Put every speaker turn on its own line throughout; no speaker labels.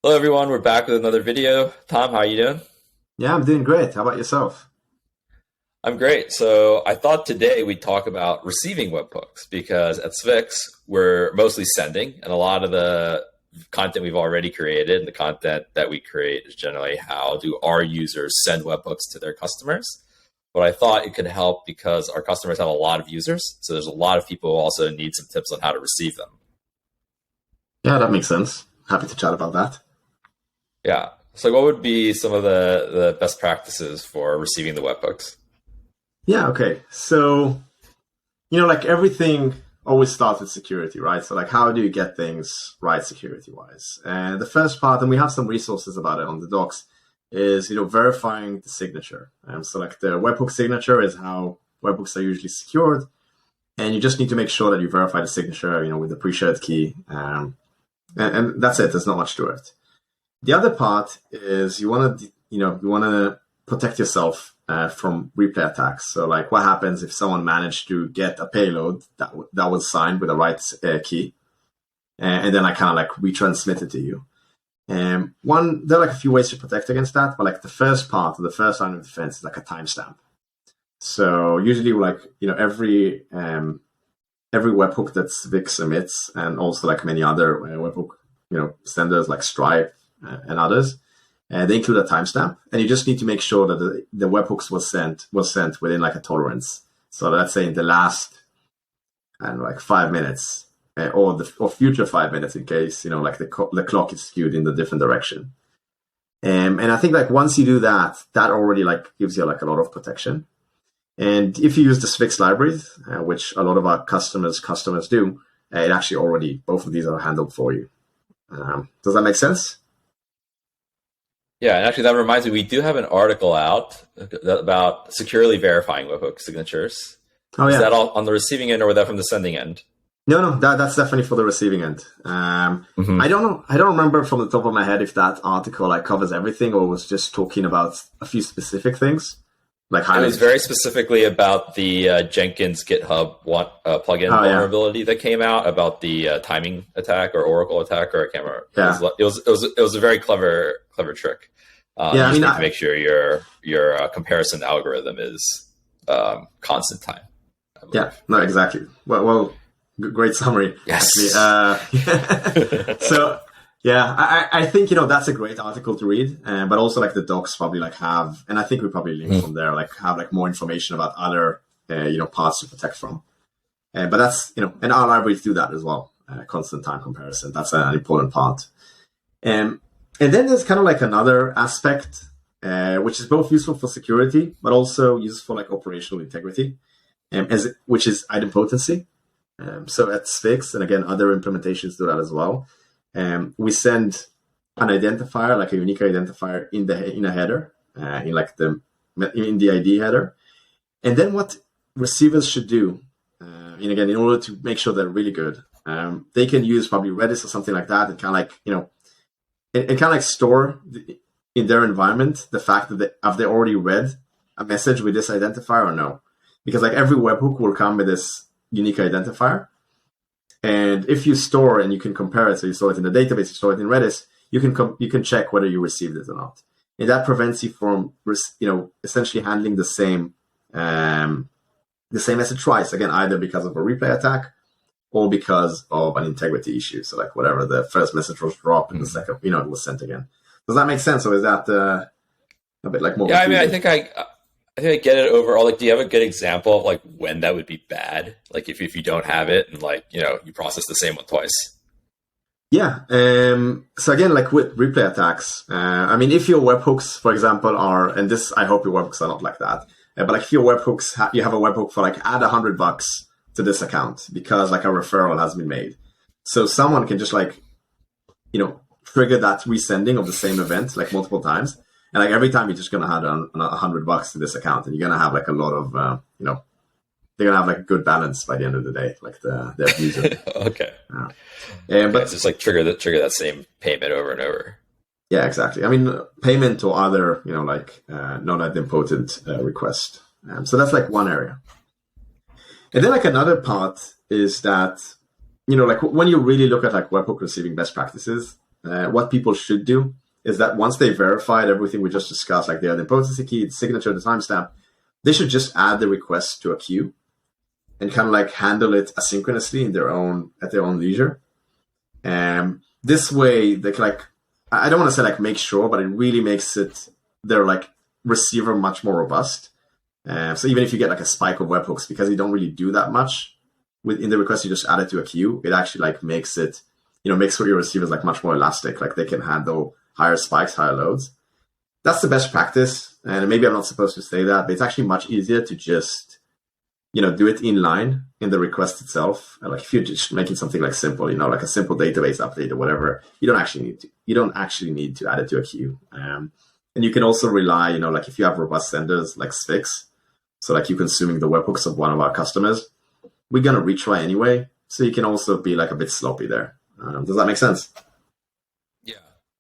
Hello everyone, we're back with another video. Tom, how are you doing?
Yeah, I'm doing great. How about yourself?
I'm great. So I thought today we'd talk about receiving webhooks because at Svix we're mostly sending, and a lot of the content we've already created and the content that we create is generally how do our users send webhooks to their customers. But I thought it could help because our customers have a lot of users, so there's a lot of people who also need some tips on how to receive them.
Yeah, that makes sense. Happy to chat about that.
Yeah. So what would be some of the best practices for receiving the webhooks?
Yeah, okay. So, like everything always starts with security, right? So, like, how do you get things right security wise? And the first part, and we have some resources about it on the docs, is, verifying the signature. So, like, the webhook signature is how webhooks are usually secured. And you just need to make sure that you verify the signature, with the pre-shared key. And that's it. There's not much to it. The other part is you want to protect yourself from replay attacks. So, like, what happens if someone managed to get a payload that was signed with the right key, and then I kind of like retransmit it to you. There are like a few ways to protect against that, but like the first part of the first line of defense is like a timestamp. So usually, like every webhook that Vix emits, and also like many other webhook senders like Stripe and others, they include a timestamp, and you just need to make sure that the webhooks was sent within like a tolerance. So let's say in the last and like 5 minutes, or future 5 minutes in case like the clock is skewed in the different direction. And I think like once you do that, that already like gives you like a lot of protection. And if you use the Sphinx libraries, which a lot of our customers do, it actually already both of these are handled for you. Does that make sense?
Yeah, and actually that reminds me, we do have an article out about securely verifying webhook signatures.
Oh
Is that
yeah.
all on the receiving end or was that from the sending end?
No, that's definitely for the receiving end. I
Hmm.
don't know. I don't remember from the top of my head if that article like covers everything or was just talking about a few specific things, like
It was
highlighting.
very specifically about the Jenkins GitHub plugin
Oh yeah,
vulnerability that came out about the timing attack or Oracle attack, or I can't remember.
yeah,
It was a very clever trick.
yeah.
You
I
just
mean,
need to make sure your comparison algorithm is constant time, I
yeah,
believe.
no, exactly. Well, great summary,
Yes.
actually. So yeah, I think that's a great article to read, but also like the docs probably like have, and I think we probably link from there, like have like more information about other parts to protect from. But that's and our libraries do that as well. Constant time comparison. That's an important part. Um, and then there's kind of like another aspect, which is both useful for security, but also useful for like operational integrity, which is idempotency. So at Sphinx, and again, other implementations do that as well. We send an identifier, like a unique identifier, in a header, in the ID header, and then what receivers should do, and again, in order to make sure they're really good, they can use probably Redis or something like that, and kind of like and kind of like store in their environment the fact that have they already read a message with this identifier or no, because like every webhook will come with this unique identifier, and if you store and you can compare it, so you store it in the database, you store it in Redis, you can check whether you received it or not, and that prevents you from essentially handling the same message twice again, either because of a replay attack or because of an integrity issue. So like whatever, the first message was dropped and the second, it was sent again. Does that make sense, or is that a bit like more
Yeah, I mean,
confusing?
I think I get it overall. Like, do you have a good example of like when that would be bad? Like, if you don't have it and like you process the same one twice.
Yeah. So again, like with replay attacks, I mean, if your webhooks, for example, are, and this, I hope your webhooks are not like that, but like if your webhooks, you have a webhook for like add $100 to this account because like a referral has been made. So someone can just like, trigger that resending of the same event like multiple times. And like every time you're just going to add $100 to this account, and you're going to have like a lot of, they're going to have like a good balance by the end of the day, like the abuser.
Okay.
Uh,
Okay. So
but
it's like trigger that same payment over and over.
Yeah, exactly. I mean, payment or other, like non-idempotent request. So that's like one area. And then like another part is that, like when you really look at like webhook receiving best practices, what people should do is that once they verified everything we just discussed, like the potency key, the signature, the timestamp, they should just add the request to a queue and kind of like handle it asynchronously at their own leisure. This way, they can like, I don't want to say like make sure, but it really makes their like receiver much more robust. So even if you get like a spike of webhooks, because you don't really do that much in the request, you just add it to a queue. It actually like makes for your receivers like much more elastic. Like they can handle higher spikes, higher loads. That's the best practice. And maybe I'm not supposed to say that, but it's actually much easier to just, do it in line in the request itself. Like if you're just making something like simple, like a simple database update or whatever, you don't actually need to add it to a queue. And you can also rely, like if you have robust senders like Spix, so like you consuming the webhooks of one of our customers, we're going to retry anyway. So you can also be like a bit sloppy there. Does that make sense?
Yeah.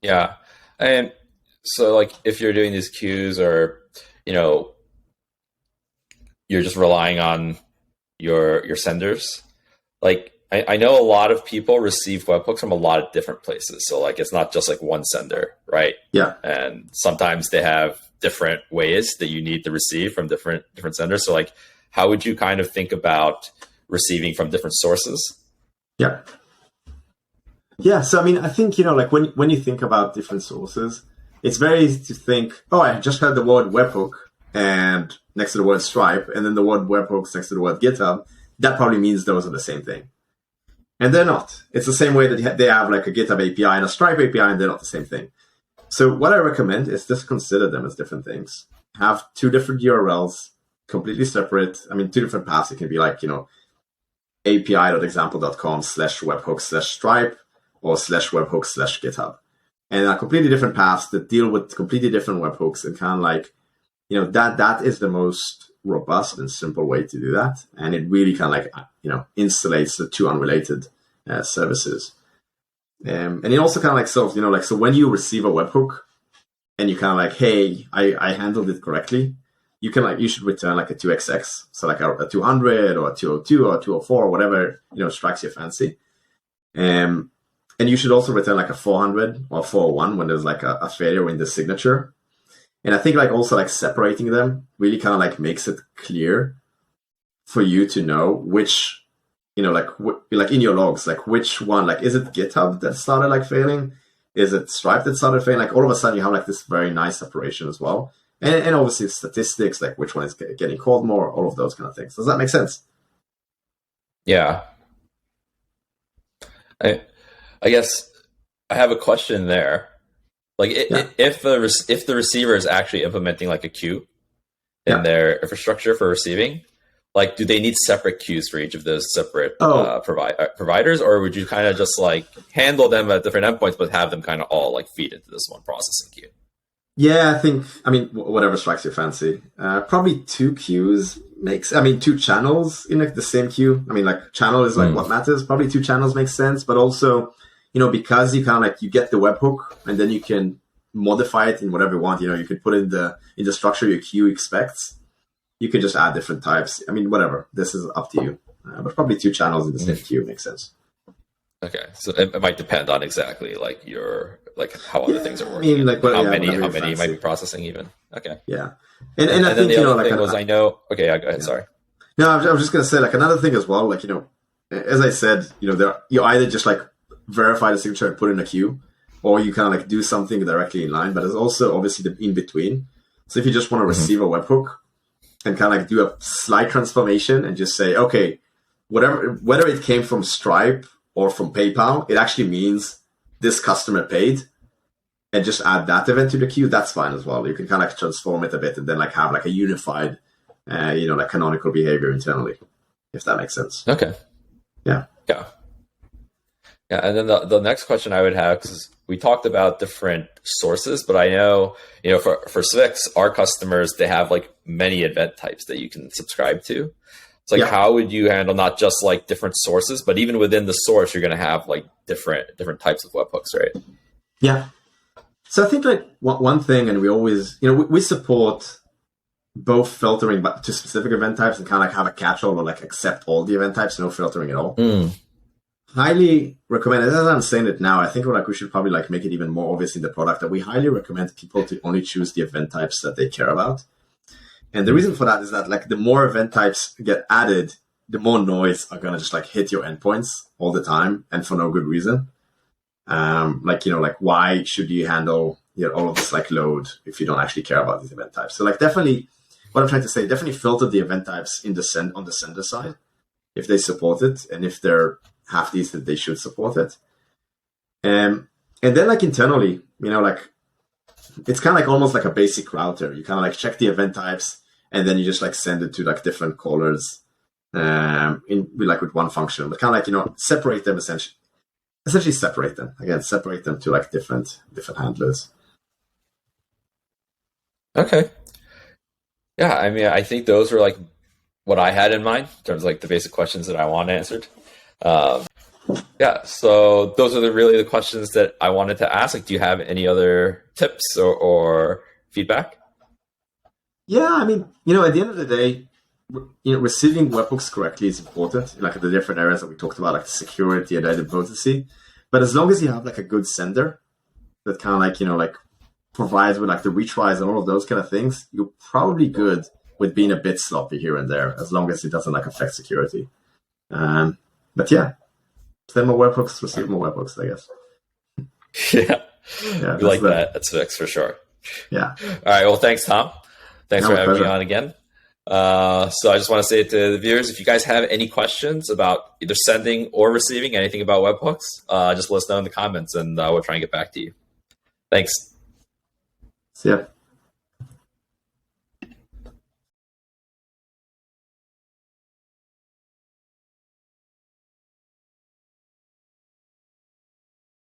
Yeah. And so like if you're doing these queues or, you're just relying on your senders, like I know a lot of people receive webhooks from a lot of different places. So like, it's not just like one sender, right?
Yeah.
And sometimes they have different ways that you need to receive from different senders. So like, how would you kind of think about receiving from different sources?
Yeah. Yeah. So, I mean, I think, like when you think about different sources, it's very easy to think, oh, I just heard the word webhook and next to the word Stripe, and then the word webhooks next to the word GitHub. That probably means those are the same thing. And they're not. It's the same way that they have like a GitHub API and a Stripe API, and they're not the same thing. So what I recommend is just consider them as different things. Have two different URLs, completely separate. I mean, two different paths. It can be like, api.example.com/webhook/Stripe or /webhook/GitHub. And are completely different paths that deal with completely different webhooks, and kind of like, that is the most robust and simple way to do that. And it really kind of like, insulates the two unrelated services. And it also kind of like, so when you receive a webhook and you kind of like, hey, I handled it correctly, you should return like a 2xx. So like a 200 or a 202 or a 204 or whatever, strikes your fancy. And you should also return like a 400 or 401 when there's like a failure in the signature. And I think like also like separating them really kind of like makes it clear for you to know which, like in your logs, like which one, like is it GitHub that started like failing? Is it Stripe that started failing? Like all of a sudden you have like this very nice separation as well. And obviously statistics, like which one is getting called more, all of those kind of things. Does that make sense?
Yeah. I guess I have a question there. Like if the receiver is actually implementing like a queue in their infrastructure for receiving, like do they need separate queues for each of those separate providers, or would you kind of just like handle them at different endpoints but have them kind of all like feed into this one processing queue?
Yeah, I mean, whatever strikes your fancy. Probably two queues two channels in like the same queue. I mean, like channel is like what matters. Probably two channels makes sense, but also, because you kind of like, you get the webhook and then you can modify it in whatever you want. You could put in the structure your queue expects. You can just add different types. I mean, whatever. This is up to you. But probably two channels in the same queue makes sense.
Okay, so it might depend on exactly like how other things are working. I mean, like how many you might be processing even. Okay.
Yeah, and I think
the other thing was I know. Okay, yeah, go ahead. Yeah. Sorry.
No, I was just gonna say like another thing as well. Like as I said, you either just like verify the signature and put in a queue, or you kind of like do something directly in line. But there's also obviously the in between. So if you just want to receive a webhook and kind of like do a slight transformation and just say, okay, whether it came from Stripe or from PayPal, it actually means this customer paid, and just add that event to the queue. That's fine as well. You can kind of like transform it a bit and then like have like a unified, like canonical behavior internally, if that makes sense.
Okay.
Yeah.
Yeah. Yeah. And then the next question I would have, because we talked about different sources, but I know, for Swix, our customers, they have like many event types that you can subscribe to. It's like, how would you handle not just like different sources, but even within the source, you're going to have like different types of webhooks, right?
Yeah. So I think like one thing, and we always, we support both filtering to specific event types and kind of like have a catch-all or like accept all the event types, no filtering at all. highly recommend, as I'm saying it now, I think like we should probably like make it even more obvious in the product that we highly recommend people to only choose the event types that they care about. And the reason for that is that like the more event types get added, the more noise are gonna just like hit your endpoints all the time and for no good reason. Like, like why should you handle all of this like load if you don't actually care about these event types? So like definitely what I'm trying to say, definitely filter the event types in the on the sender side if they support it, and if they're half decent, they should support it. And then like internally, like it's kind of like almost like a basic router. You kind of like check the event types, and then you just like send it to like different callers in like with one function, but kind of like separate them essentially separate them again, separate them to like different handlers.
Okay. Yeah, I mean, I think those were like what I had in mind in terms of like the basic questions that I want answered. Yeah, so those are really the questions that I wanted to ask. Like, do you have any other tips or feedback?
Yeah, I mean, at the end of the day, receiving webhooks correctly is important. Like the different areas that we talked about, like security and data potency. But as long as you have like a good sender that kind of like like provides with like the retries and all of those kind of things, you're probably good with being a bit sloppy here and there, as long as it doesn't like affect security. But yeah, send more webhooks, receive more webhooks, I guess.
Yeah, we like that. That's fixed for sure.
Yeah.
All right. Well, thanks, Tom. Thanks for having me on again. So I just want to say to the viewers, if you guys have any questions about either sending or receiving anything about webhooks, just let us know in the comments, and we'll try and get back to you. Thanks.
See ya.